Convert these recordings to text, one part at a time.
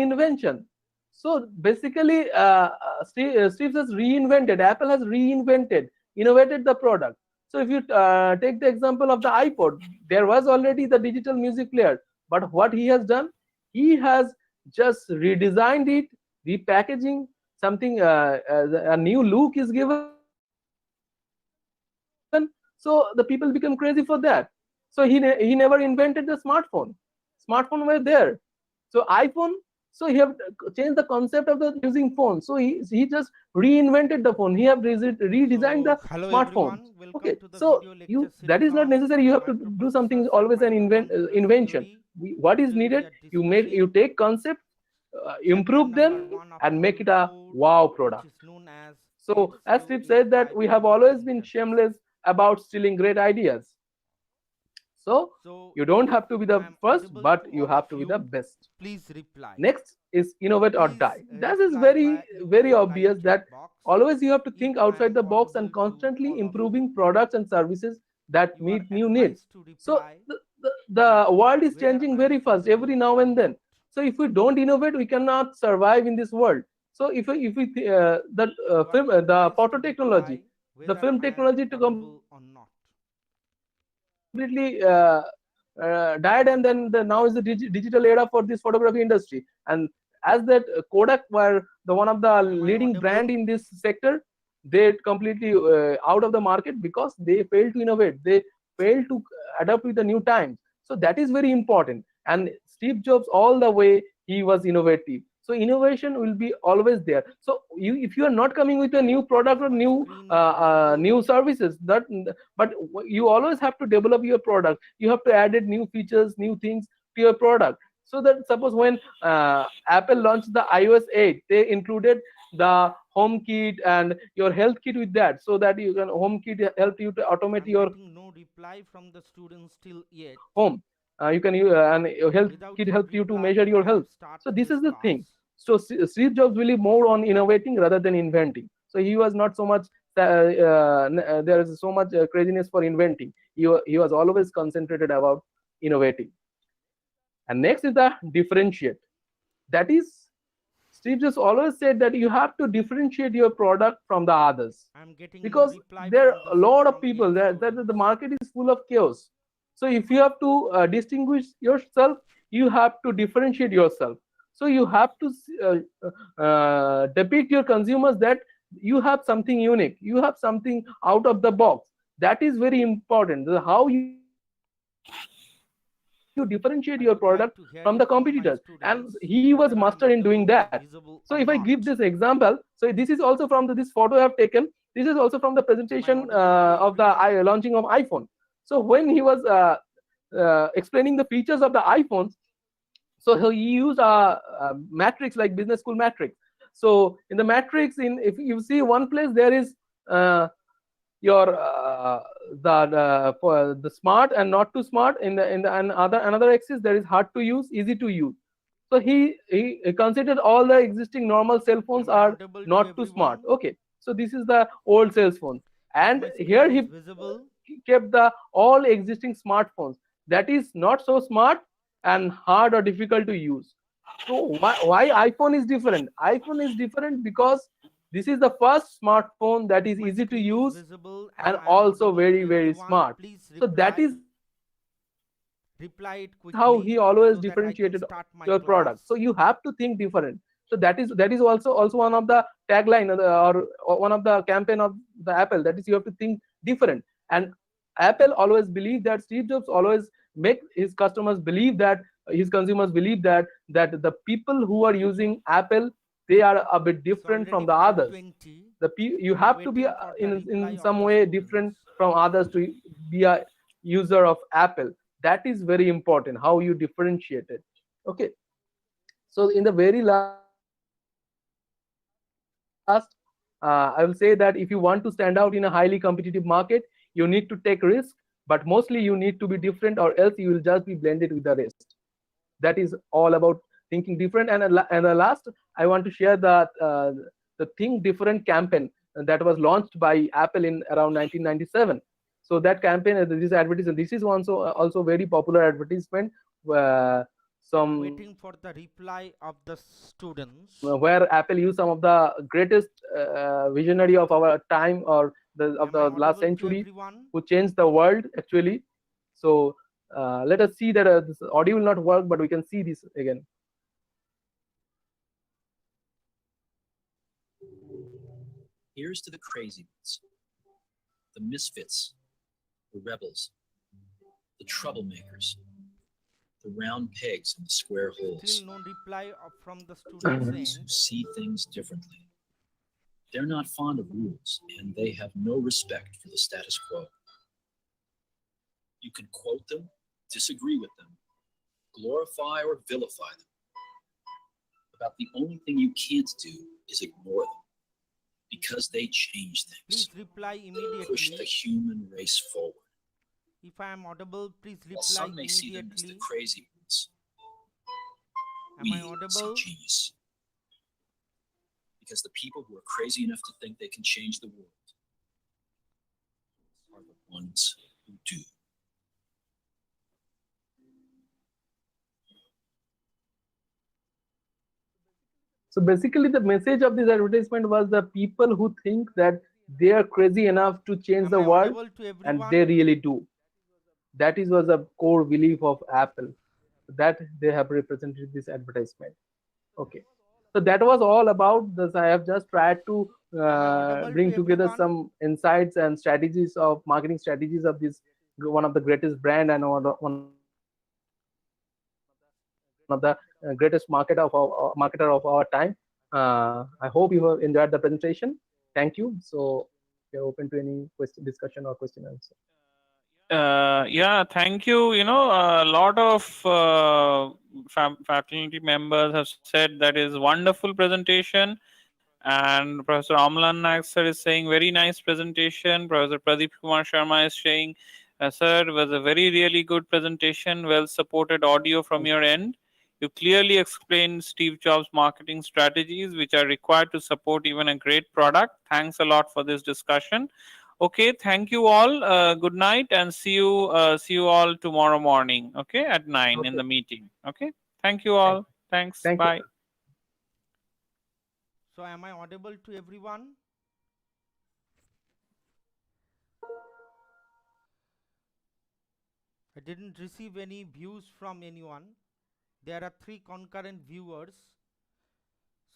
invention. So basically, Steve has reinvented, Apple has reinvented, innovated the product. So if you take the example of the iPod, there was already the digital music player, but what he has done, he has just redesigned it, repackaging something, a new look is given. So the people become crazy for that. So he never invented the smartphone. Smartphone were there. So iPhone, so he have changed the concept of the using phone. So he just reinvented the phone. He have redesigned the So, hello smartphone. everyone, Okay, welcome to so the video you, lecture that is series not on necessary. You have to do something microprocessors and always an invention. microcontrollers theory. What is Today we needed? are You discussing take concept, chapter improve number them, 1 of and make module it a 4, wow which product. is known as So as Steve said that we 8085 have always been microinterface. shameless about stealing great ideas. So So, you don't if have to be I the am first, audible but to you all of have to be the you, best. please reply. Next is innovate or Please die. That is reply very, via very using obvious right chat that box. always you have to If think I outside am the box and audible to constantly all of you, improving products and services that you are meet new needs. advised to So reply the that world is where changing I am very fast every audible now or and then. not. So if we don't innovate, we cannot survive in this world. So You are the advised photo to technology, reply the whether film I am technology to audible or not. completely died, and then now is the digital era for this photography industry. And as that Kodak were the one of the Am I leading brand audible? in this sector, they completely out of the market because they failed to innovate, they failed to adapt with the new times. So that is very important. And Steve Jobs, all the way, he was innovative. So innovation will be always there. So if you are not coming with a new product If or my new screen is new visible, services, that, but you always have to develop your product. You have to add new features, new things to your product. So that suppose when Apple launched the iOS 8, they included the home kit and your health kit with that, so that you can home kit help you to automate I'm your getting no reply from the students till yet. home. You can use and your health Without kit your help you to measure reply, your I health. will start So this this is the thing. class. So Steve Jobs really more on innovating rather than inventing. So he was not so much there is so much craziness for inventing. He was always concentrated about innovating. And next is the differentiate. That is, Steve Jobs always said that you have to differentiate your product from the others, I'm getting no because reply there are a lot of from people any that the students. market is full of chaos. So if you have to distinguish yourself, you have to differentiate yourself. So you have to depict your consumers that you have something unique, you have something out of the box. That is very important. How you differentiate your product from the competitors, I and would like to he hear was it master from in my doing that. students So if I whether I give am this example, audible, so this visible, is or also from not. this photo I have taken. This is also from the presentation of the Am I audible to launching of everyone? iPhone. So when he was explaining the features of the iPhones, so he used a matrix like business school matrix. So in the matrix, in if you see one place, there is uh, your for the smart and not too smart. In the another axis, there is hard to use, easy to use. So he considered all the existing normal cell phones Am I are audible to not too smart. everyone? Okay, so this is the old cell phones, If and my here screen is he visible, kept the all existing smartphones that is not so smart and hard or difficult to use. So why iPhone is different? iPhone is different because this is the first smartphone that if is my easy to screen is use visible and and I am also audible to very, very everyone, smart. please So that reply. is how he always differentiated Reply it your product. quickly So you so have that to I think can start different. my So class. that is also one of the tagline or one of the campaign of the Apple, that is you have to think different. And Apple always believe that Steve Jobs always make his customers believe that his consumers believe that the people who are using Apple, they are a bit It's different already from the others. 5:20. You I'm have to be waiting for the reply in of some the way different students. from others to be a user of Apple. That is very important, how you differentiate it. Okay, so in the very last, I will say that if you want to stand out in a highly competitive market, you need to take risk, but mostly you need to be different, or else you will just be blended with the rest. That is all about thinking different. And the last, I want to share the think different campaign that was launched by Apple in around 1997. So that campaign, this advertisement, this is also very popular advertisement. some Waiting for the reply of the students. where Apple used some of the greatest visionary of our time, or of Am I the last audible to century, everyone? who changed the world actually. So let us see that this audio will not work, but we can see this again. Here's to the crazy ones, the misfits, the rebels, the troublemakers, the round pegs in the square Still holes, no reply from the the students' ones who end. see things differently. They're not fond of rules, and they have no respect for the status quo. You can quote them, disagree with them, glorify or vilify them. About the only thing you can't do is ignore them, because they change things, Please reply push the immediately. human race forward. If I am audible, please While reply some may see them as the immediately. crazy ones, Am I we see audible? genius. Because the people who are crazy enough to think they can change the world are the ones who do. So basically, the message of this advertisement was the people who think that they are crazy enough to change Am the I world, audible to and they everyone? really do. That is was a core belief of Apple, that they have represented this advertisement. Okay, so that was all about this. I have just tried to Am I audible to bring together everyone? some insights and strategies of marketing strategies of this one of the greatest brand, and one of the greatest marketer of our time. I hope you have enjoyed the presentation. Thank you. So we are open to any question, discussion, or question answer. Yeah, thank you. A lot of faculty members have said that is wonderful presentation. And Professor Amlan Naik sir is saying very nice presentation. Professor Pradeep Kumar Sharma is saying, sir, it was a very really good presentation. Well supported audio from Thank you. your end. You clearly explained Steve Jobs' marketing strategies, which are required to support even a great product. Thanks a lot for this discussion. Okay, thank you all. Good night, and see you all tomorrow morning. Okay, at 9 in Okay. the meeting. Okay, thank you Thank all. you. Thanks. Thank you, Bye. sir. So am I audible to everyone? I didn't receive any views from anyone. There are 3 concurrent viewers.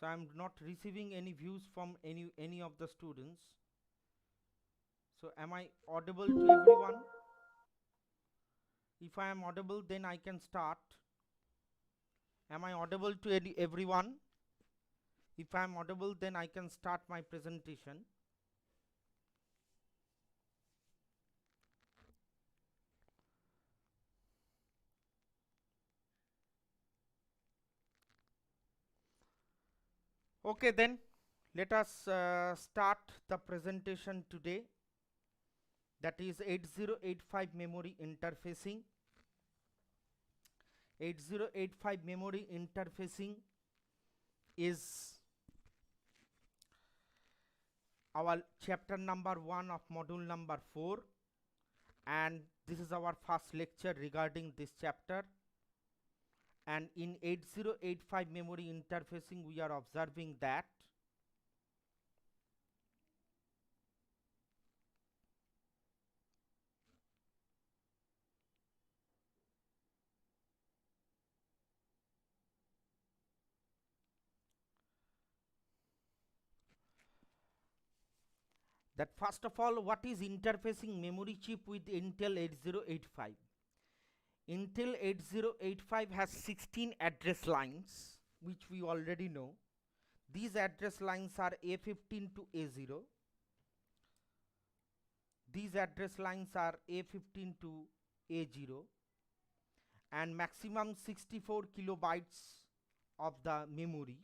So I'm not receiving any views from any of the students. So am I audible to everyone? If I am audible, then I can start. Am I audible to everyone? If I am audible, then I can start my presentation. Okay, then let us start the presentation today. That is 8085 memory interfacing. 8085 memory interfacing is our chapter number 1 of module number 4, and this is our first lecture regarding this chapter. And in 8085 memory interfacing, we are observing that first of all, what is interfacing memory chip with Intel 8085? Intel 8085 has 16 address lines, which we already know. These address lines are A15 to A0. These address lines are A15 to A0, and maximum 64 kilobytes of the memory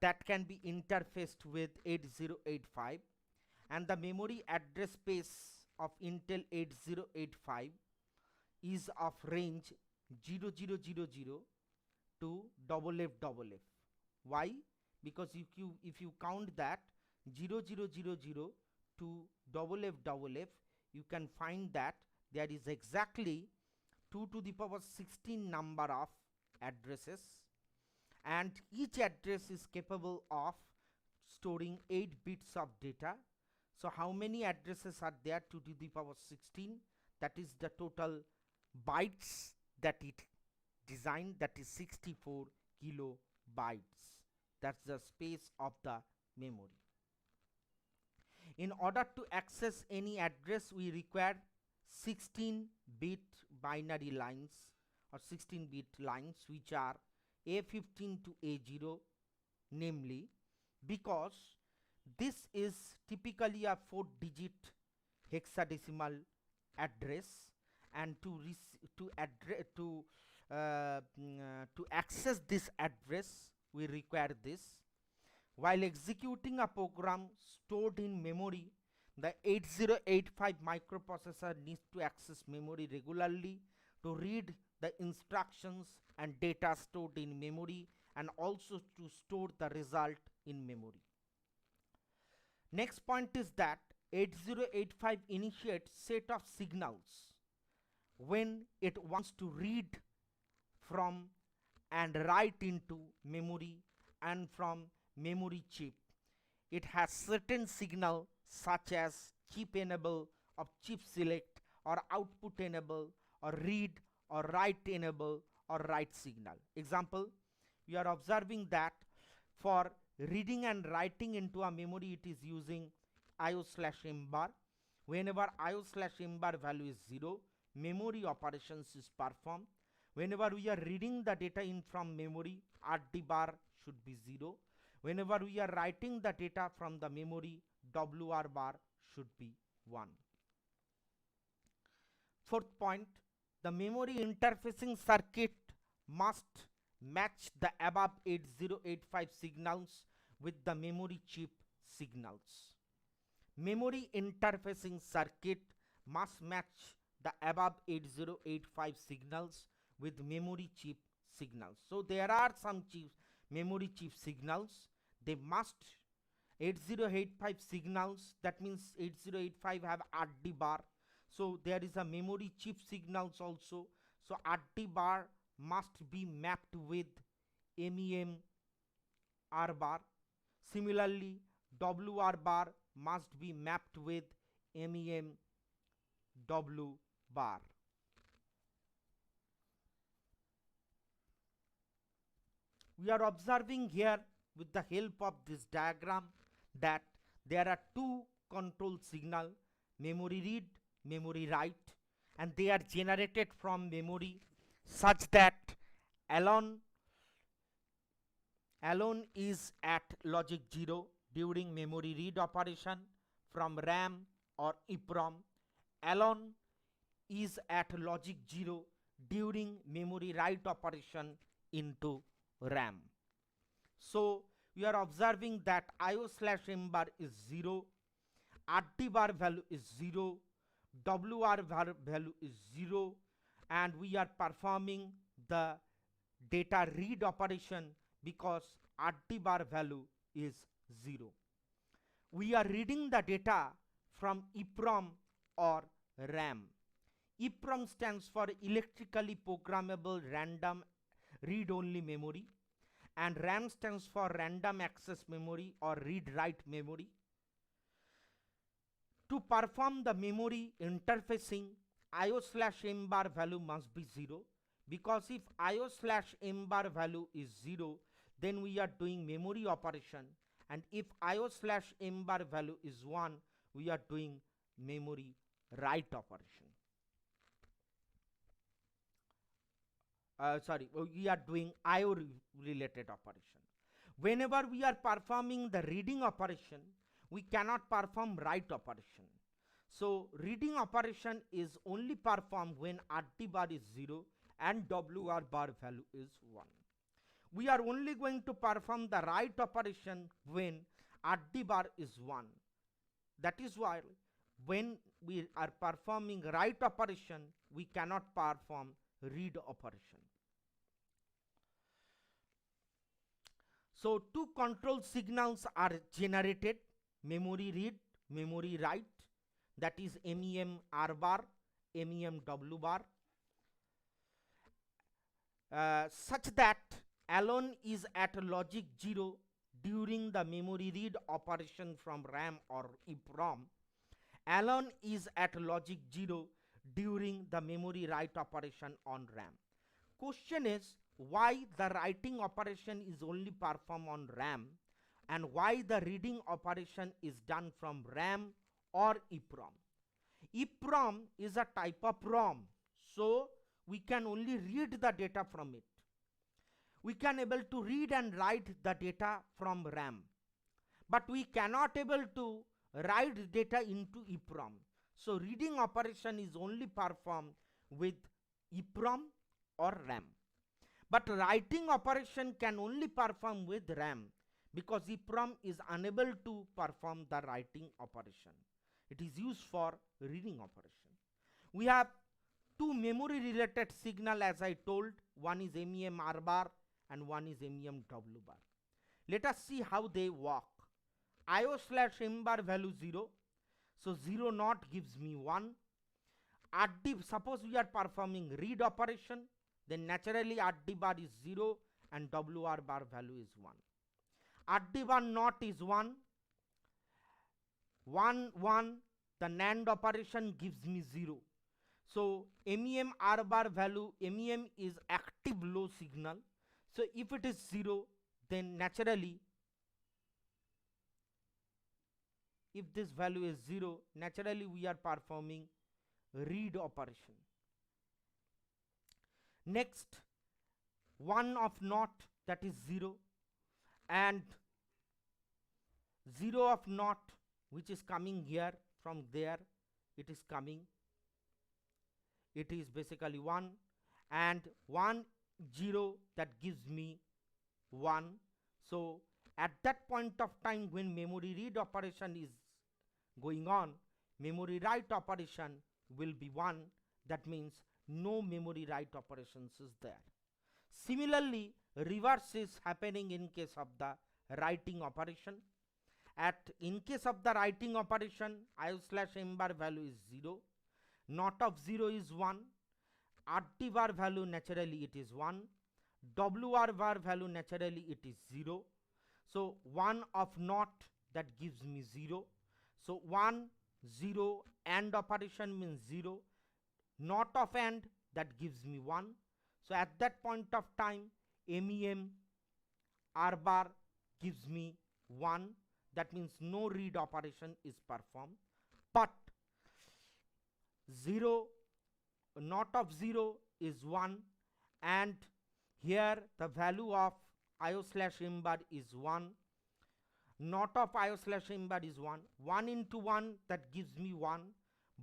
that can be interfaced with 8085. And the memory address space of Intel 8085 is of range 0000 to FFFF. Why? Because if you count that 0000 to FFFF, you can find that there is exactly 2 to the power 16 number of addresses, and each address is capable of storing 8 bits of data. So how many addresses are there? 2 to the power 16, that is the total bytes that it designed, that is 64 kilobytes. That's the space of the memory. In order to access any address, we require 16-bit binary lines or 16-bit lines, which are A15 to A0, namely because this is typically a 4-digit hexadecimal address, and to access this address we require this. While executing a program stored in memory, the 8085 microprocessor needs to access memory regularly to read the instructions and data stored in memory, and also to store the result in memory. Next point is that 8085 initiates set of signals when it wants to read from and write into memory and from memory chip. It has certain signal such as chip enable or chip select or output enable or read or write enable or write signal. Example, we are observing that for reading and writing into a memory it is using IO/M bar. Whenever IO/M bar value is 0, memory operations is performed. Whenever we are reading the data in from memory, RD bar should be 0. Whenever we are writing the data from the memory, WR bar should be 1. Fourth point, the memory interfacing circuit must match the above 8085 signals with the memory chip signals. Memory interfacing circuit must match the above 8085 signals with memory chip signals. So there are some memory chip signals. They must 8085 signals, that means 8085 have RD bar. So there is a memory chip signals also. So RD bar must be mapped with MEM R bar. Similarly, WR bar must be mapped with MEM W bar. We are observing here with the help of this diagram that there are two control signal, memory read, memory write, and they are generated from memory such that alone is at logic 0 during memory read operation from RAM or EPROM. Alone is at logic 0 during memory write operation into RAM. So we are observing that IO/M bar is 0, RD bar value is 0, WR value is 0, and we are performing the data read operation because RD bar value is 0. We are reading the data from EPROM or RAM. EPROM stands for electrically programmable random read-only memory, and RAM stands for random access memory or read-write memory. To perform the memory interfacing, IO/M bar value must be 0, because if IO/M bar value is 0, then we are doing memory operation, and if IO/M bar value is 1, we are doing memory write operation. We are doing IO related operation. Whenever we are performing the reading operation, we cannot perform write operation. So reading operation is only performed when RD bar is 0 and WR bar value is 1. We are only going to perform the write operation when RD bar is 1. That is why when we are performing write operation, we cannot perform read operation. So two control signals are generated, memory read, memory write, that is MEM R bar, MEM W bar. such that alone is at logic 0 during the memory read operation from RAM or EPROM. Alone is at logic 0 during the memory write operation on RAM. Question is why the writing operation is only performed on RAM and why the reading operation is done from RAM or EPROM. EPROM is a type of ROM, so we can only read the data from it. We can able to read and write the data from RAM, but we cannot able to write data into EPROM. So reading operation is only performed with EPROM or RAM. But writing operation can only perform with RAM because EPROM is unable to perform the writing operation. It is used for reading operation. We have two memory related signal as I told. One is MEM R bar and one is MEM W bar. Let us see how they work. IO/M bar value 0. So 0 naught gives me 1. RD, suppose we are performing read operation, then naturally RD bar is 0 and WR bar value is 1. RD bar naught is 1. 1 1, the NAND operation gives me 0. So MEM R bar value, MEM is active low signal. So if it is 0, then naturally if this value is 0, naturally we are performing read operation. Next, 1 of naught, that is 0, and 0 of naught, which is coming here from there, it is coming, it is basically 1, and 1 0, that gives me 1. So at that point of time when memory read operation is going on, memory write operation will be 1. That means no memory write operations is there. Similarly, reverse is happening in case of the writing operation. In case of the writing operation, IO/M bar value is 0, not of 0 is 1, RT bar value naturally it is 1, WR bar value naturally it is 0. So 1 of not, that gives me 0. So 1 0 AND operation means 0, not of AND, that gives me 1. So at that point of time MEM R bar gives me 1. That means no read operation is performed. But 0 not of 0 is 1, and here the value of IO/M bar is 1, not of IO/M bar is 1. 1 into 1, that gives me 1,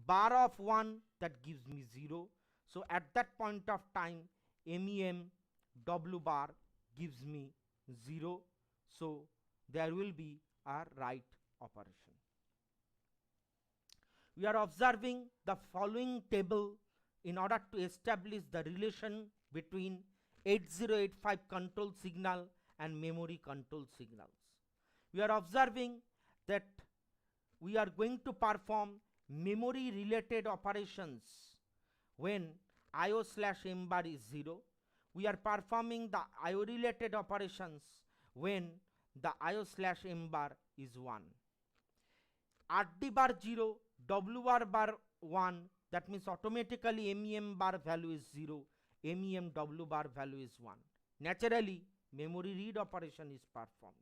bar of 1, that gives me 0. So at that point of time MEM W bar gives me 0. So there will be a write operation. We are observing the following table in order to establish the relation between 8085 control signal and memory control signals. We are observing that we are going to perform memory related operations when IO/M bar is 0. We are performing the IO related operations when the IO/M bar is 1. RD bar 0, WR bar 1, that means automatically MEM bar value is 0, MEM W bar value is 1. Naturally memory read operation is performed.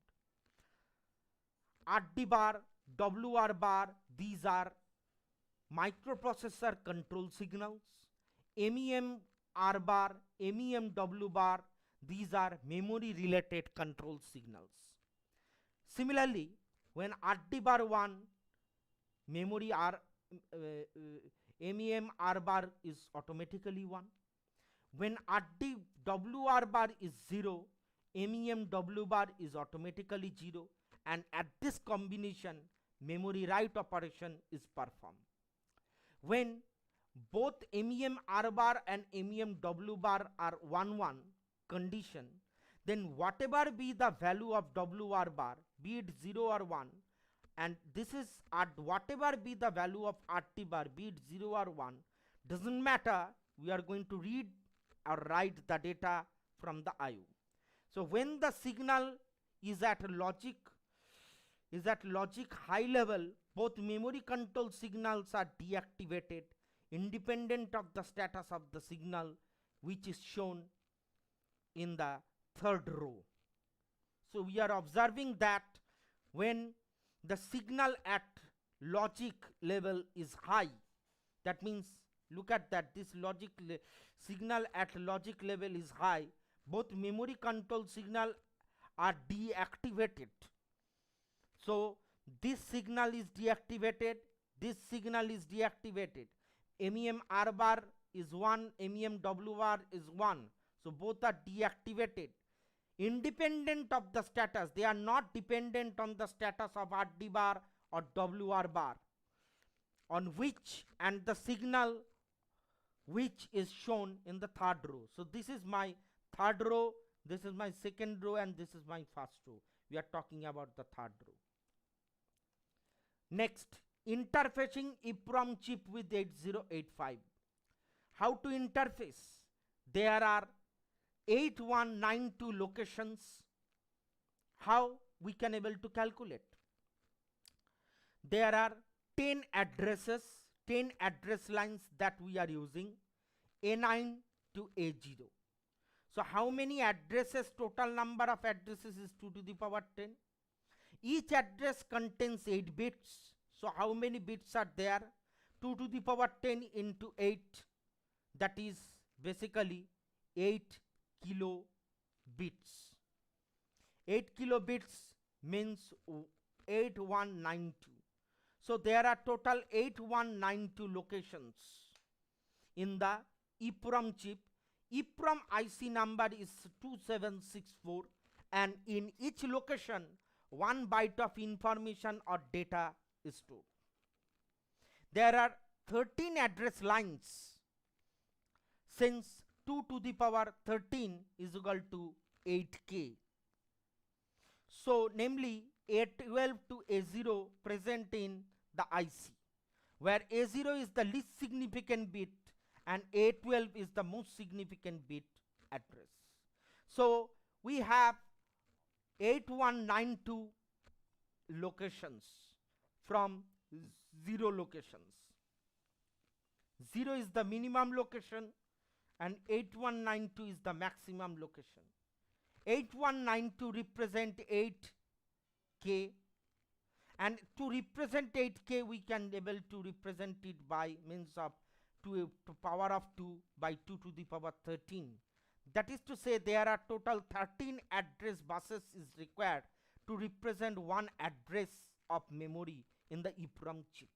RD bar, WR bar, these are microprocessor control signals. MEM R bar, MEM W bar, these are memory related control signals. Similarly, when RD bar 1, memory R, MEM R bar is automatically 1. When RD WR bar is 0, MEM W bar is automatically 0, and at this combination memory write operation is performed. When both MEM R bar and MEM W bar are 1 1 condition, then whatever be the value of WR bar, be it 0 or 1, and this is at whatever be the value of RT bar, be it 0 or 1, doesn't matter, we are going to read or write the data from the IO. So when the signal is at logic high level, both memory control signals are deactivated independent of the status of the signal, which is shown in the third row. So we are observing that when the signal at logic level is high, that means, look at that, this signal at logic level is high, both memory control signal are deactivated. So this signal is deactivated, this signal is deactivated. MEM R bar is 1, MEM W bar is 1. So both are deactivated independent of the status. They are not dependent on the status of RD bar or WR bar, on which, and the signal which is shown in the third row. So this is my third row, this is my second row, and this is my first row. We are talking about the third row. Next, interfacing EPROM chip with 8085. How to interface? There are 8192 locations. How we can able to calculate? There are 10 addresses, 10 address lines that we are using, A9 to A0. So how many addresses? Total number of addresses is 2 to the power 10. Each address contains 8 bits. So how many bits are there? 2 to the power 10 into 8, that is basically 8 kilo bits. 8 kilobits means 8192. So there are total 8192 locations in the EPROM chip. EPROM IC number is 2764, and in each location 1 byte of information or data is stored. There are 13 address lines, since 2 to the power 13 is equal to 8k. So namely A12 to A0 present in the IC, where A0 is the least significant bit and A12 is the most significant bit address. So we have 8192 locations from 0 locations. 0 is the minimum location and 8192 is the maximum location. 8192 represent 8k, and to represent 8k we can able to represent it by means of to power of 2 by 2 to the power 13. That is to say, there are total 13 address buses is required to represent one address of memory in the EPROM chip.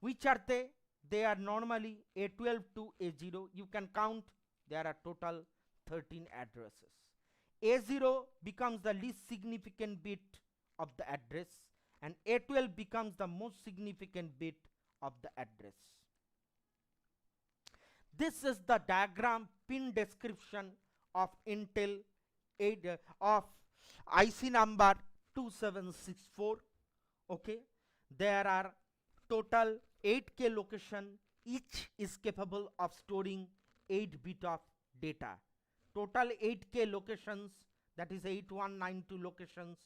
Which are they? They are normally A12 to A0. You can count, there are total 13 addresses. A0 becomes the least significant bit of the address, and A12 becomes the most significant bit of the address. This is the diagram pin description of Intel 8 of IC number 2764. Okay, there are total 8k location, each is capable of storing 8 bit of data. Total 8k locations, that is 8192 locations,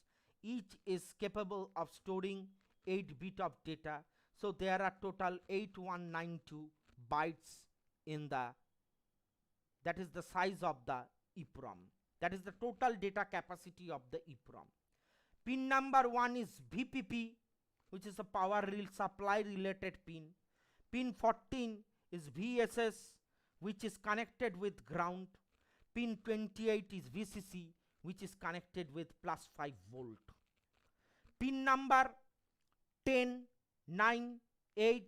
each is capable of storing 8 bit of data. So there are total 8192 bytes in the, that is the size of the EPROM. That is the total data capacity of the EPROM. Pin number 1 is VPP, which is a power supply related pin. Pin 14 is VSS, which is connected with ground. Pin 28 is VCC, which is connected with plus 5 volt. Pin number 10, 9, 8,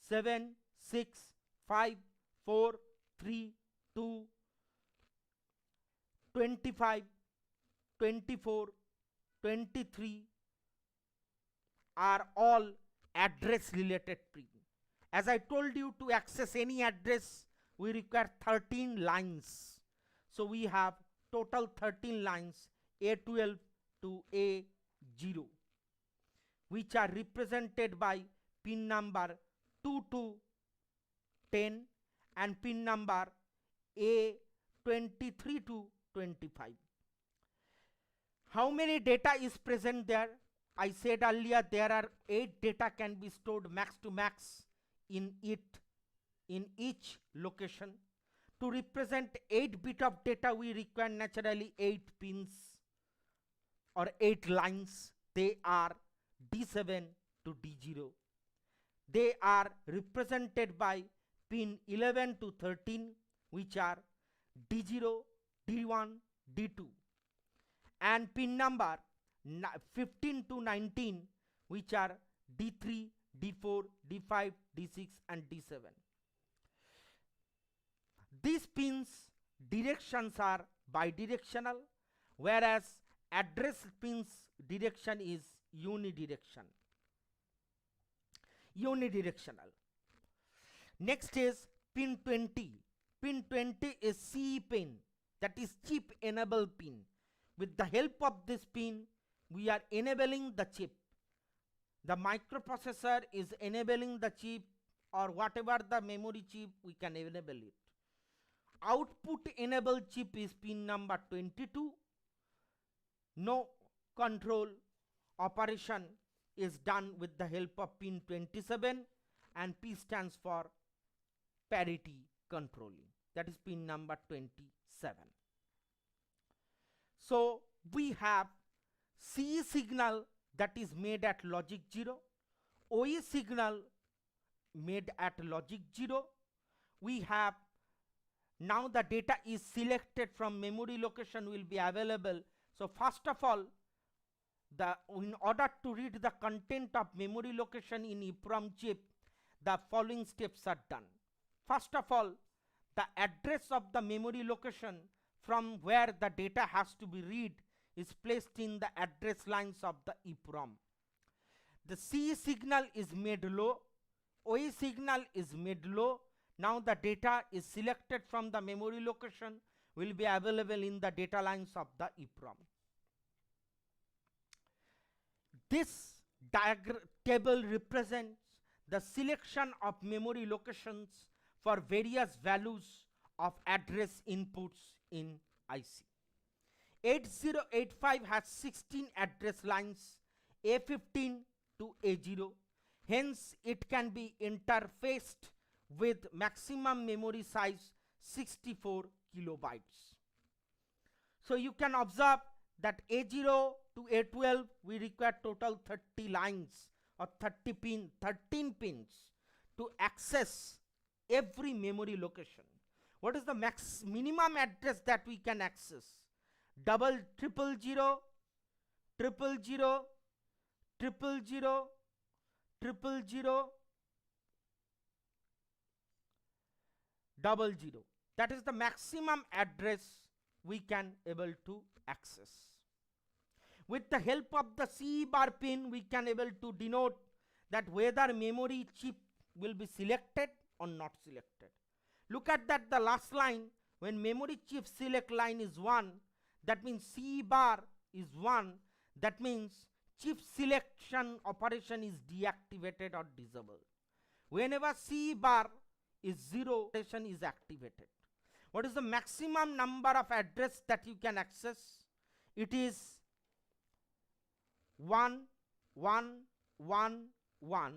7, 6, 5, 4, 3, 2, 25, 24, 23 are all address related pin. As I told you, to access any address we require 13 lines. So we have total 13 lines, A12 to A0, which are represented by pin number 2 to 10 and pin number A23 to 25. How many data is present there? I said earlier there are 8 data can be stored max to max in each location. To represent 8 bit of data, we require naturally 8 pins or 8 lines. They are D7 to D0. They are represented by pin 11 to 13, which are D0, D1, D2, and pin number 15 to 19, which are D3, D4, D5, D6 and D7. These pins directions are bidirectional, whereas address pins direction is unidirectional. Next is pin 20. Pin 20 is CE pin, that is chip enable pin. With the help of this pin, we are enabling the chip. The microprocessor is enabling the chip, or whatever the memory chip, we can enable it. Output enable chip is pin number 22. No control operation is done with the help of pin 27, and P stands for parity controlling, that is pin number 27. So we have CE signal that is made at logic 0, OE signal made at logic 0. We have now the data is selected from memory location will be available. So first of all, in order to read the content of memory location in EPROM chip, the following steps are done. First of all, the address of the memory location from where the data has to be read is placed in the address lines of the EPROM. The CE signal is made low, OE signal is made low. Now the data is selected from the memory location will be available in the data lines of the EPROM. This table represents the selection of memory locations for various values of address inputs in IC. 8085 has 16 address lines, A15 to A0. Hence, it can be interfaced with maximum memory size 64 kilobytes. So you can observe that A0 to A12 we require total 30 lines or 13 pins to access every memory location. What is the minimum address that we can access? Double 000 000 000 00 That is the maximum address we can able to access. With the help of the CE bar pin, we can able to denote that whether memory chip will be selected or not selected. Look at that, the last line, when memory chip select line is 1, that means CE bar is 1, that means chip selection operation is deactivated or disabled. Whenever CE bar is 0, operation is activated. What is the maximum number of address that you can access? It is 1 1 1 1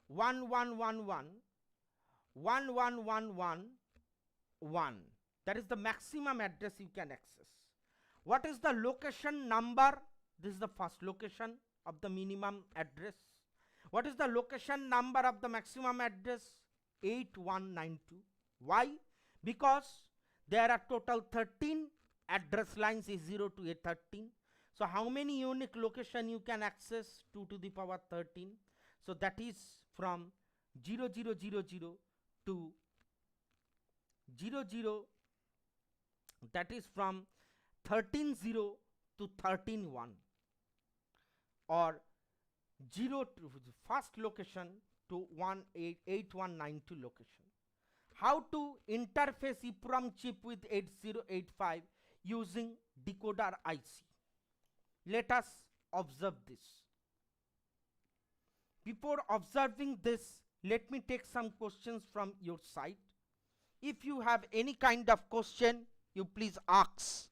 1 1 1 1 1 1 1 1 1. That is the maximum address you can access. What is the location number? This is the first location of the minimum address. What is the location number of the maximum address? 8192. Why? Because there are total 13 address lines is 0 to A13. So how many unique location you can access? 2 to the power 13. So that is from 0000 to 00, that is from 130 to 131, or 0 to first location to 8192 location. How to interface EPROM chip with 8085 using decoder IC? Let us observe this. Before observing this, let me take some questions from your side. If you have any kind of question, You please ask.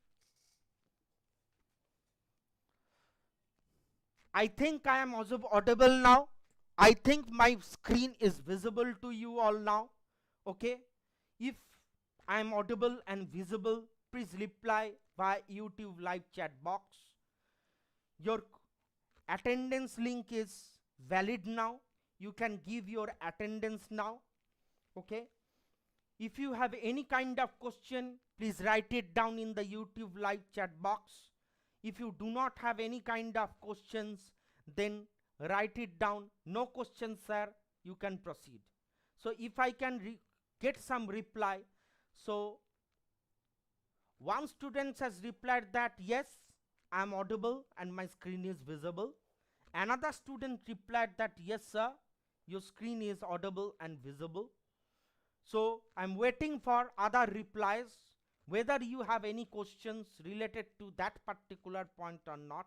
I think I am also audible now. I think my screen is visible to you all now. Okay. If I am audible and visible, please reply by YouTube live chat box. Your attendance link is valid now. You can give your attendance now. Okay. If you have any kind of question, please write it down in the YouTube live chat box. If you do not have any kind of questions, then write it down. No questions, sir. You can proceed. So if I can get some reply, so one student has replied that yes, I am audible and my screen is visible. Another student replied that yes, sir, your screen is audible and visible. So I'm waiting for other replies, whether you have any questions related to that particular point or not.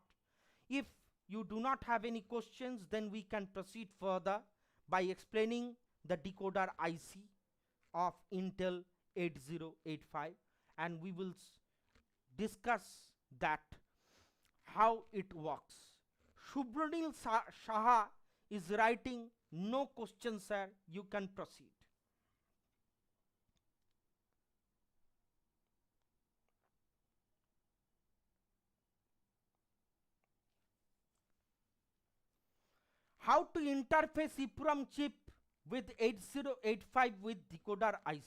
If you do not have any questions, then we can proceed further by explaining the decoder IC of Intel 8085, and we will discuss that how it works. Shubhranil Shaha is writing, no questions, sir, you can proceed. How to interface EPROM chip with 8085 with decoder IC.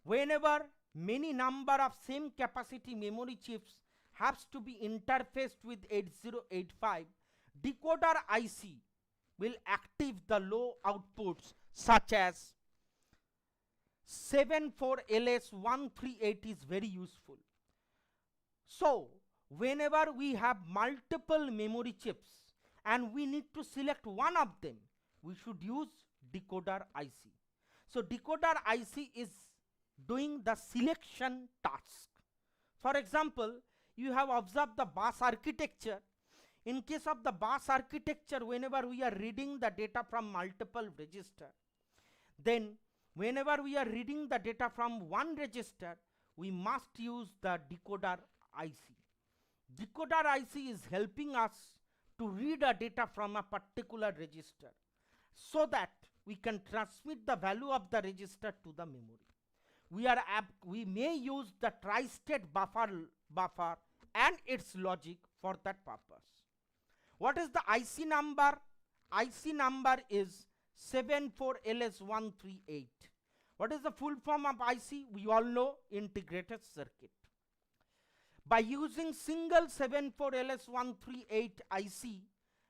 Whenever many number of same capacity memory chips has to be interfaced with 8085, decoder IC will active the low outputs such as 74LS138 is very useful. So whenever we have multiple memory chips and we need to select one of them, we should use decoder IC. So decoder IC is doing the selection task. For example, you have observed the bus architecture. In case of the bus architecture, whenever we are reading the data from multiple register, then whenever we are reading the data from one register, we must use the decoder IC. Decoder IC is helping us to read a data from a particular register so that we can transmit the value of the register to the memory. We may use the tri-state buffer and its logic for that purpose. What is the IC number? IC number is 74LS138. What is the full form of IC? We all know, integrated circuit. By using single 74LS138 IC,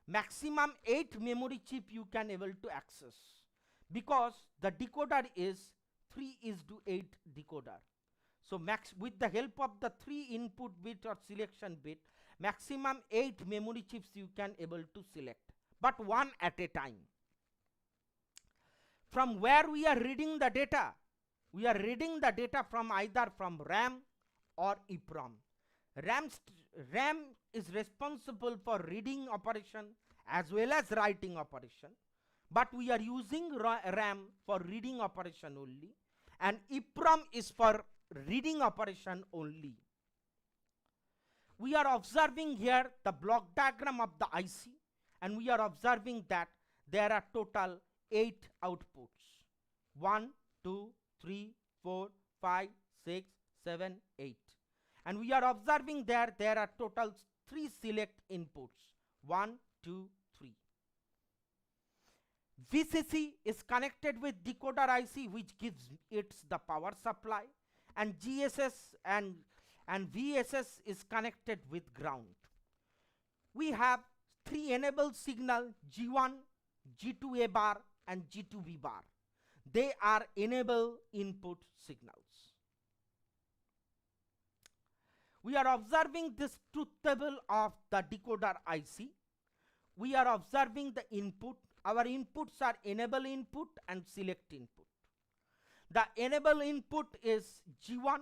maximum 8 memory chip you can able to access, because the decoder is 3:8 decoder. So with the help of the 3 input bit or selection bit, maximum 8 memory chips you can able to select, but one at a time. From where we are reading the data? We are reading the data from either from RAM or EPROM. RAM is responsible for reading operation as well as writing operation, but we are using RAM for reading operation only, and EPROM is for reading operation only. We are observing here the block diagram of the IC, and we are observing that there are total 8 outputs. 1, 2, 3, 4, 5, 6, 7, 8. And we are observing there are total 3 select inputs. 1, 2, 3. VCC is connected with decoder IC, which gives it the power supply, and GSS and VSS is connected with ground. We have 3 enable signal, G1, G2A bar and G2B bar. They are enable input signals. We are observing this truth table of the decoder IC. We are observing the input. Our inputs are enable input and select input. The enable input is G1,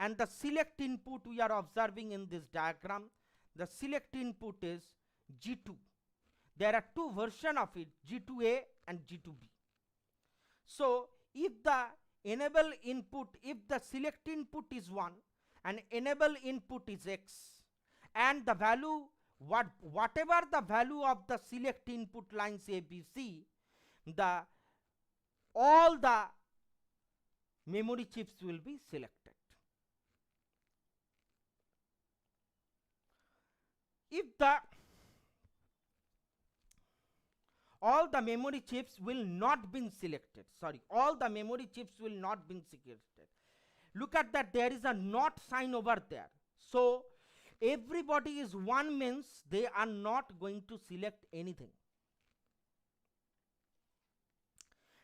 and the select input we are observing in this diagram. The select input is G2. There are 2 versions of it, G2A and G2B. So if the enable input, if the select input is 1, and enable input is X, and the value whatever the value of the select input lines A, B, C, the all the memory chips will be selected. If the all the memory chips will not be selected, sorry, all the memory chips will not be selected. Look at that, there is a not sign over there. So everybody is 1 means they are not going to select anything.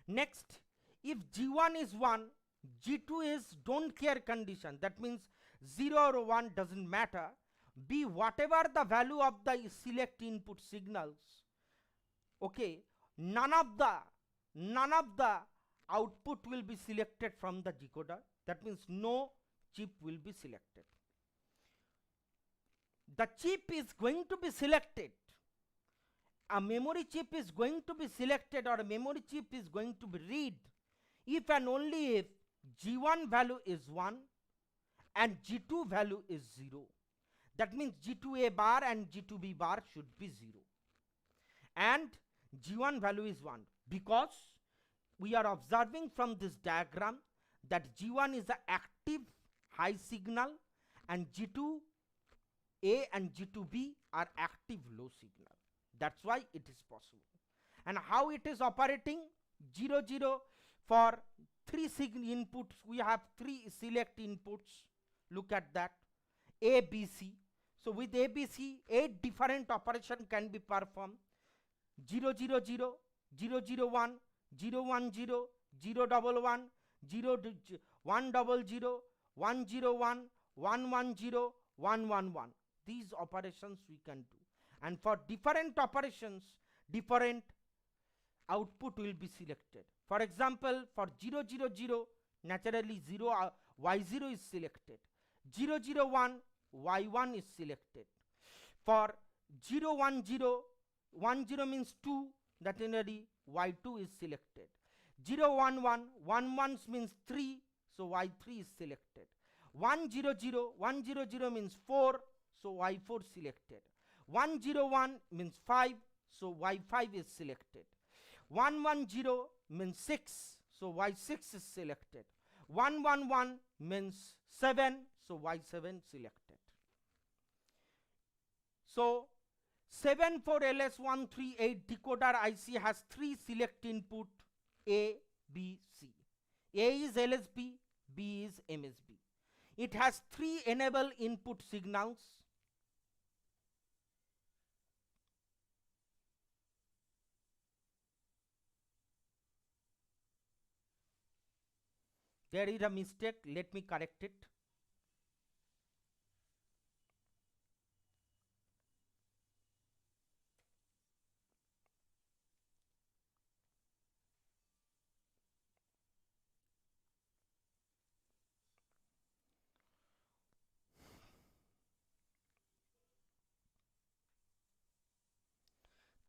Next, if G1 is 1, G2 is don't care condition, that means 0 or 1 doesn't matter, be whatever the value of the select input signals, okay, none of the output will be selected from the decoder, that means no chip will be selected. The chip is going to be selected, a memory chip is going to be selected, or a memory chip is going to be read if and only if G1 value is 1 and G2 value is 0. That means G2A bar and G2B bar should be 0 and G1 value is 1, because we are observing from this diagram that G1 is the active high signal and G2A and G2B are active low signal. That's why it is possible. And how it is operating? 0 0 for 3 inputs, we have 3 select inputs. Look at that, A, B, C. So with A, B, C, 8 different operation can be performed. 0 0 0, 0 0 1, 0 1 0, 0 1 1, 0 1 0 0, 1 0 1, 1 1 0, 1 1 1. These operations we can do. And for different operations, different output will be selected. For example, for 0 0 0, naturally 0 Y0 is selected. 0 0 1, Y1 is selected. For 0 1 0, 1 0 means 2, that naturally Y2 is selected. 0 1 1, 1 1 means 3, so Y3 is selected. 1 0 0, 1 0 0 means 4, so Y4 selected. 1 0 1 means 5, so Y5 is selected. 1 1 0 means 6, so Y6 is selected. 1 1 1 means 7, so Y7 selected. So 74LS138 decoder IC has 3 select input A, B, C. A is LSB, B is MSB. It has 3 enable input signals. There is a mistake, let me correct it.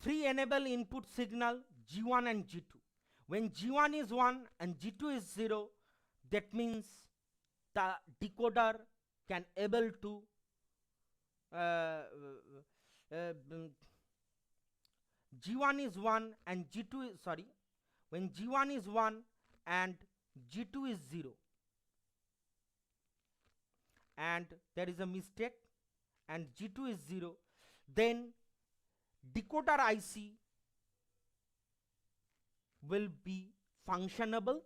Three enable input signal G1 and G2. When G1 is 1 and G2 is 0, that means the decoder can able to G1 is 1 and G2 is, sorry, when G1 is 1 and G2 is 0, and there is a mistake and G2 is 0, then decoder IC will be functionable,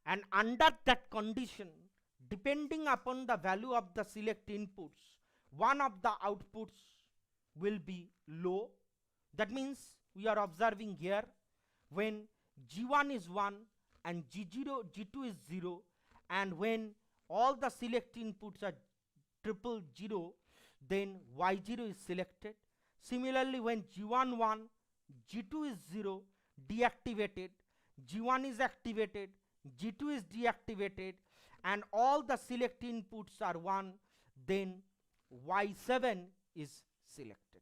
and under that condition, depending upon the value of the select inputs, one of the outputs will be low. That means we are observing here when G1 is 1 and G2 is 0, and when all the select inputs are 000, then Y0 is selected. Similarly, when G1 1, G2 is 0, deactivated, G1 is activated, G2 is deactivated, and all the select inputs are 1, then Y7 is selected.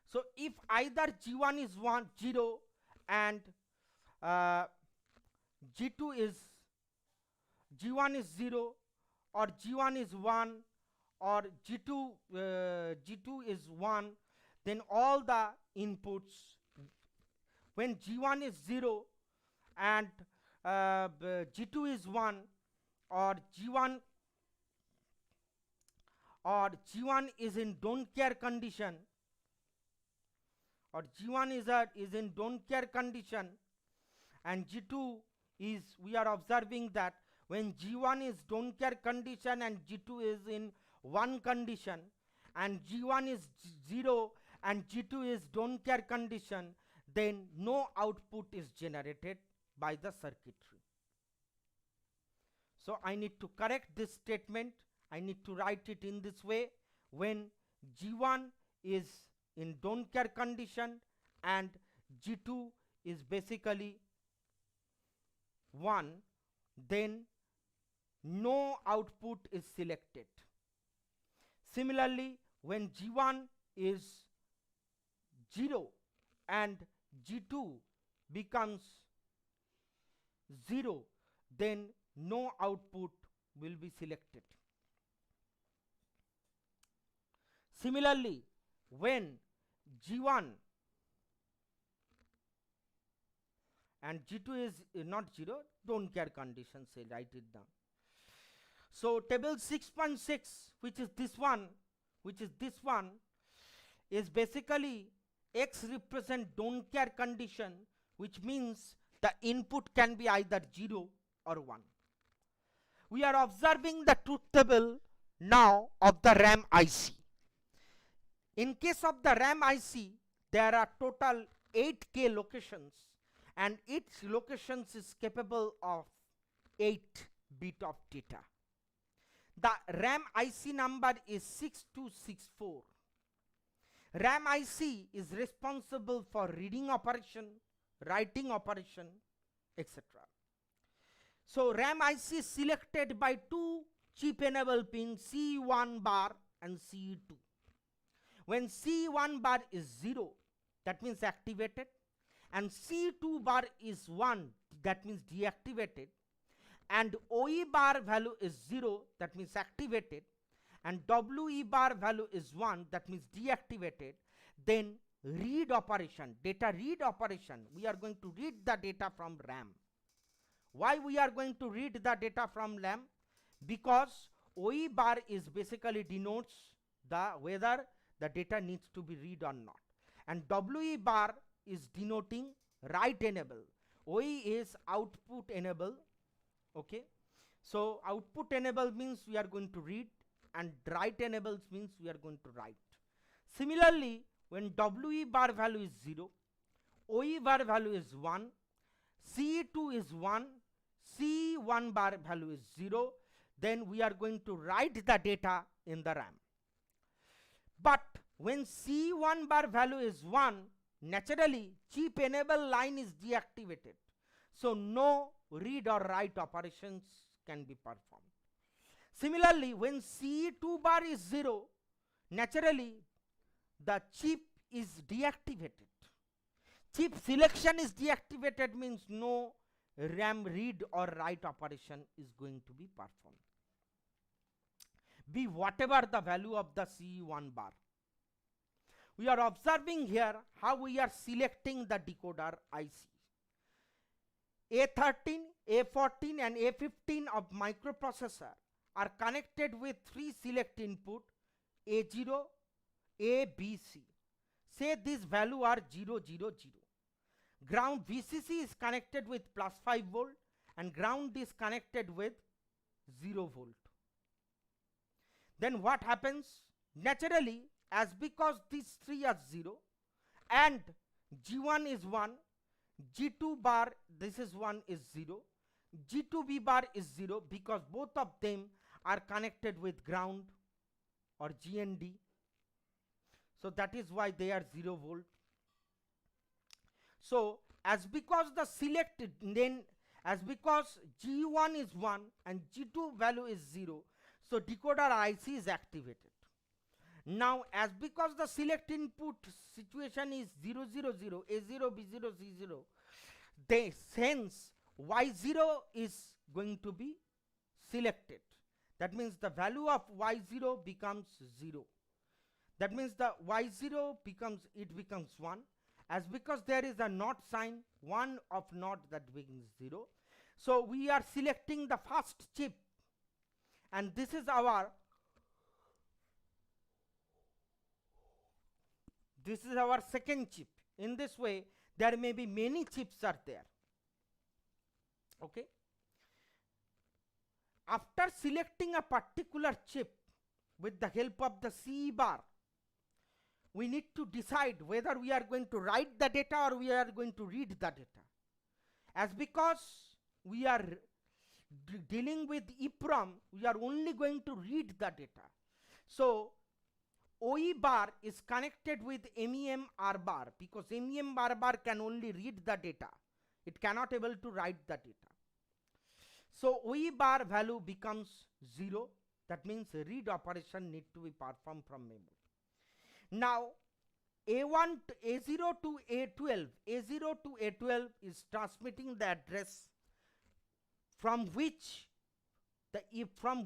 So if either G1 is 0 and G2 is G1 is 0 or G1 is 1 or G2 is 1, then all the inputs, when G1 is 0 and G2 is 1 or G1 is in don't care condition, or G1 is in don't care condition, and G2 is, we are observing that when G1 is don't care condition and G2 is in 1 condition, and G1 is 0 and G2 is don't care condition, then no output is generated by the circuitry. So I need to correct this statement. I need to write it in this way: when G1 is in don't care condition and G2 is basically 1, then no output is selected. Similarly, when G1 is 0 and G2 becomes 0, then no output will be selected. Similarly, when G1 and G2 is not 0, don't care condition, say write it down. So table 6.6, which is this one, is basically X represent don't care condition, which means the input can be either 0 or 1. We are observing the truth table now of the RAM IC. In case of the RAM IC, there are total 8K locations, and each locations is capable of 8 bit of data. The RAM IC number is 6264. RAM IC is responsible for reading operation, writing operation, etc. So RAM IC is selected by two chip enable pins, C1 bar and C2. When C1 bar is 0, that means activated, and C2 bar is 1, that means deactivated, and OE bar value is 0, that means activated, and WE bar value is 1, that means deactivated, then read operation, data read operation, we are going to read the data from RAM. Why we are going to read the data from RAM? Because OE bar is basically denotes the whether the data needs to be read or not, and WE bar is denoting write enable. OE is output enable. Okay, so output enable means we are going to read, and write enables means we are going to write. Similarly, when WE bar value is 0, OE bar value is 1, C2 is 1, C1 bar value is 0, then we are going to write the data in the RAM. But when C1 bar value is 1, naturally chip enable line is deactivated, so no read or write operations can be performed. Similarly, when C2 bar is 0, naturally the chip is deactivated. Chip selection is deactivated, means no RAM read or write operation is going to be performed, be whatever the value of the C1 bar. We are observing here how we are selecting the decoder IC. A13, A14 and A15 of microprocessor are connected with 3 select input A0, A, B, C. Say this value are 0, 0, 0. Ground VCC is connected with plus 5 volt and ground is connected with 0 volt. Then what happens? Naturally, as because these 3 are 0 and G1 is 1, G2 bar, this is 1, is 0, G2B bar is 0, because both of them are connected with ground or GND. So that is why they are 0 volt. So as because the selected, then as because G1 is 1 and G2 value is 0, so decoder IC is activated. Now as because the select input situation is 0, 0, 0, A0, B0, C0, they hence y0 is going to be selected. That means the value of y0 becomes 0. That means the y0 becomes 1. As because there is a not sign, 1 of not, that becomes 0. So we are selecting the first chip, and this is our second chip. In this way, there may be many chips are there. Okay. After selecting a particular chip with the help of the CE bar, we need to decide whether we are going to write the data or we are going to read the data. As because we are dealing with EPROM, we are only going to read the data. So OE bar is connected with MEM R bar, because MEM R bar can only read the data. It cannot able to write the data. So OE bar value becomes 0. That means read operation need to be performed from memory. Now A0 to A12 is transmitting the address from which the EPROM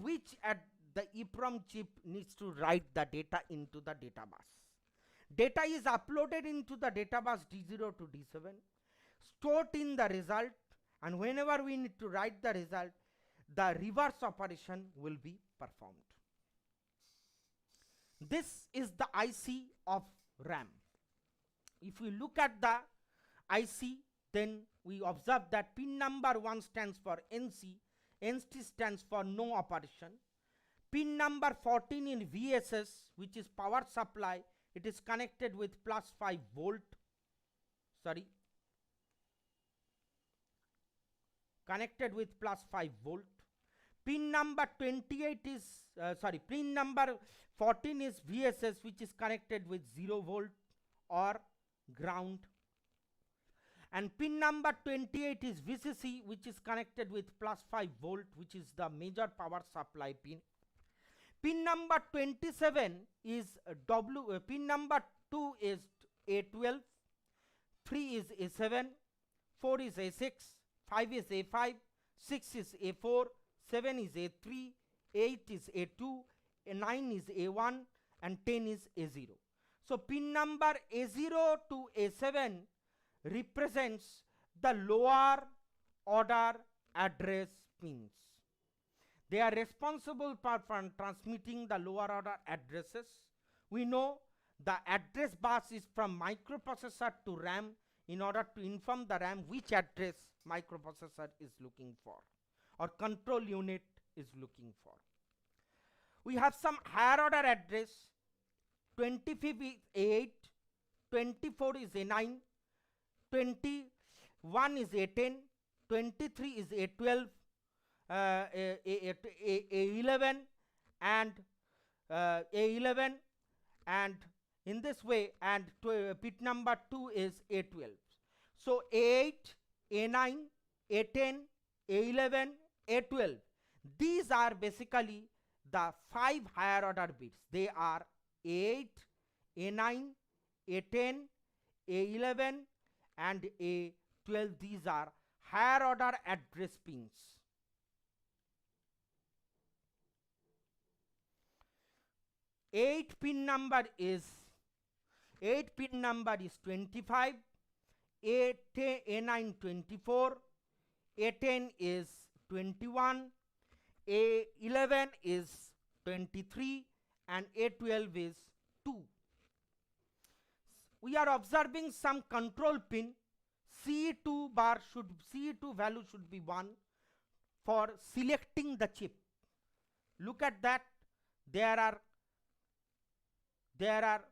chip needs to write the data into the data bus. Data is uploaded into the data bus D0 to D7, stored in the result, and whenever we need to write the result, the reverse operation will be performed. This is the IC of RAM. If we look at the IC, then we observe that pin number 1 stands for NC, NC stands for no operation. Pin number 14 in VSS, which is power supply, it is connected with plus 5 volt. Connected with plus 5 volt. Pin number 28 is pin number 14 is VSS, which is connected with 0 volt or ground. And pin number 28 is VCC, which is connected with plus 5 volt, which is the major power supply pin. Pin number 27 is pin number 2 is A12, 3 is A7, 4 is A6, 5 is A5, 6 is A4, 7 is A3, 8 is A2, 9 is A1, and 10 is A0. So pin number A0 to A7 represents the lower order address pins. They are responsible for transmitting the lower order addresses. We know the address bus is from microprocessor to RAM in order to inform the RAM which address microprocessor is looking for or control unit is looking for. We have some higher order address. 25 is A8, 24 is A9, 21 is A10, 23 is A12, A11 and A11, and in this way, and bit number 2 is A12. So A8, A9, A10, A11, A12, these are basically the 5 higher order bits. They are A8, A9, A10, A11 and A12. These are higher order address pins. Eight pin number is 25, A9 24, A10 is 21, A11 is 23 and A12 is 2. We are observing some control pin. CE2 value should be 1 for selecting the chip. Look at that. There are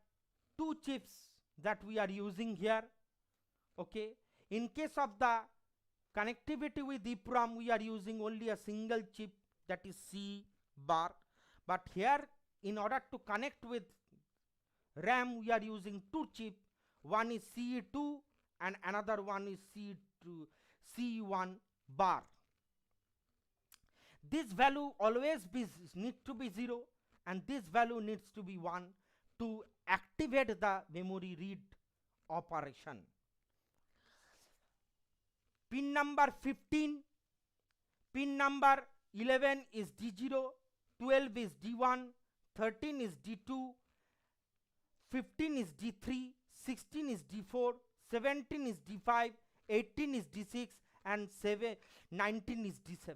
2 chips that we are using here. Okay. In case of the connectivity with EPROM, we are using only a single chip, that is C bar. But here, in order to connect with RAM, we are using 2 chips. One is CE2 and another one is CE1 bar. This value always need to be 0 and this value needs to be 1 to activate the memory read operation. pin number 15, pin number 11 is D0, 12 is D1, 13 is D2, 15 is D3, 16 is D4, 17 is D5, 18 is D6, and 19 is D7.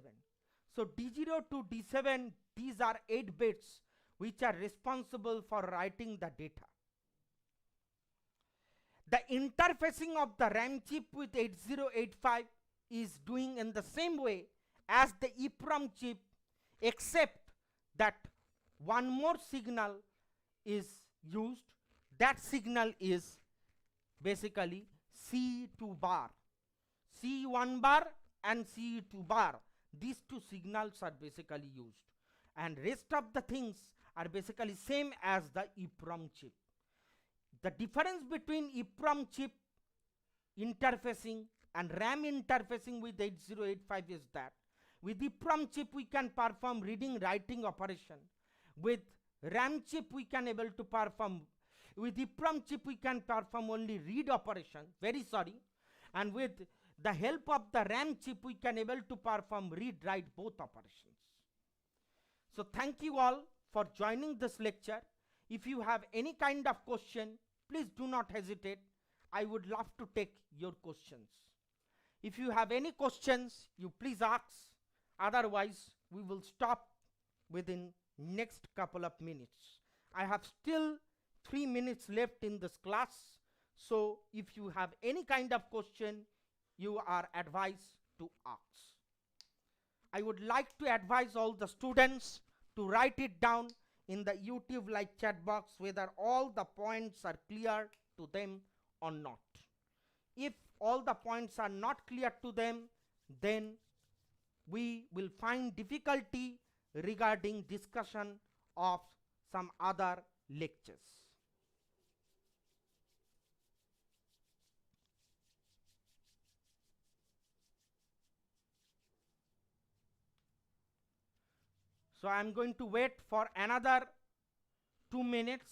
So D0 to D7, these are 8 bits which are responsible for writing the data. The interfacing of the RAM chip with 8085 is doing in the same way as the EPROM chip, except that one more signal is used. That signal is basically C2 bar. C1 bar and C2 bar. These two signals are basically used. And rest of the things are basically same as the EPROM chip. The difference between EPROM chip interfacing and RAM interfacing with 8085 is that with EPROM chip we can perform reading writing operation. With RAM chip we can able to perform, with EPROM chip we can perform only read operation, very sorry, and with the help of the RAM chip we can able to perform read write both operations. So thank you all for joining this lecture. If you have any kind of question, please do not hesitate. I would love to take your questions. If you have any questions, you please ask. Otherwise, we will stop within next couple of minutes. I have still 3 minutes left in this class. So if you have any kind of question, you are advised to ask. I would like to advise all the students to write it down in the YouTube live chat box whether all the points are clear to them or not. If all the points are not clear to them, then we will find difficulty regarding discussion of some other lectures. So I am going to wait for another 2 minutes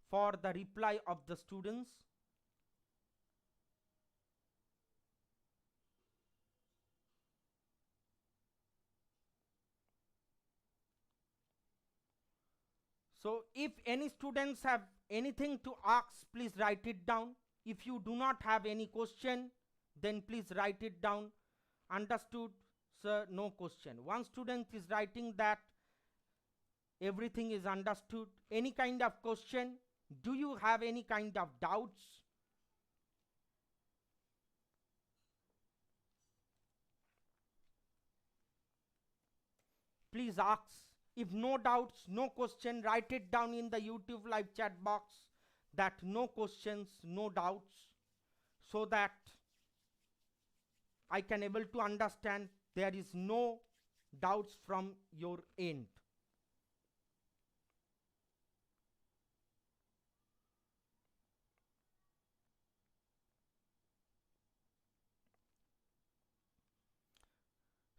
for the reply of the students. So if any students have anything to ask, please write it down. If you do not have any question, then please write it down. Understood, sir? No question. One student is writing that everything is understood. Any kind of question? Do you have any kind of doubts? Please ask. If no doubts, no question, write it down in the YouTube live chat box that no questions, no doubts, so that I can able to understand there is no doubts from your end.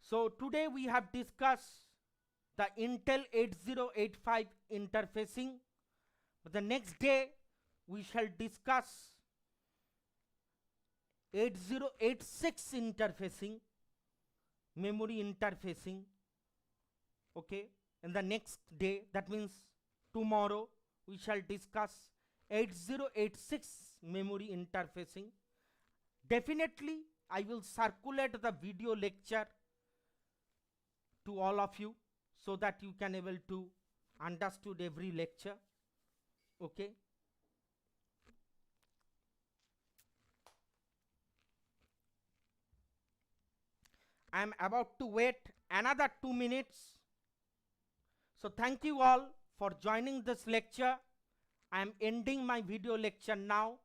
So today we have discussed the Intel 8085 interfacing. The next day we shall discuss 8086 interfacing, memory interfacing. Okay, and the next day, that means tomorrow, we shall discuss 8086 memory interfacing. Definitely I will circulate the video lecture to all of you so that you can able to understood every lecture. Okay. I am about to wait another 2 minutes. So thank you all for joining this lecture. I am ending my video lecture now.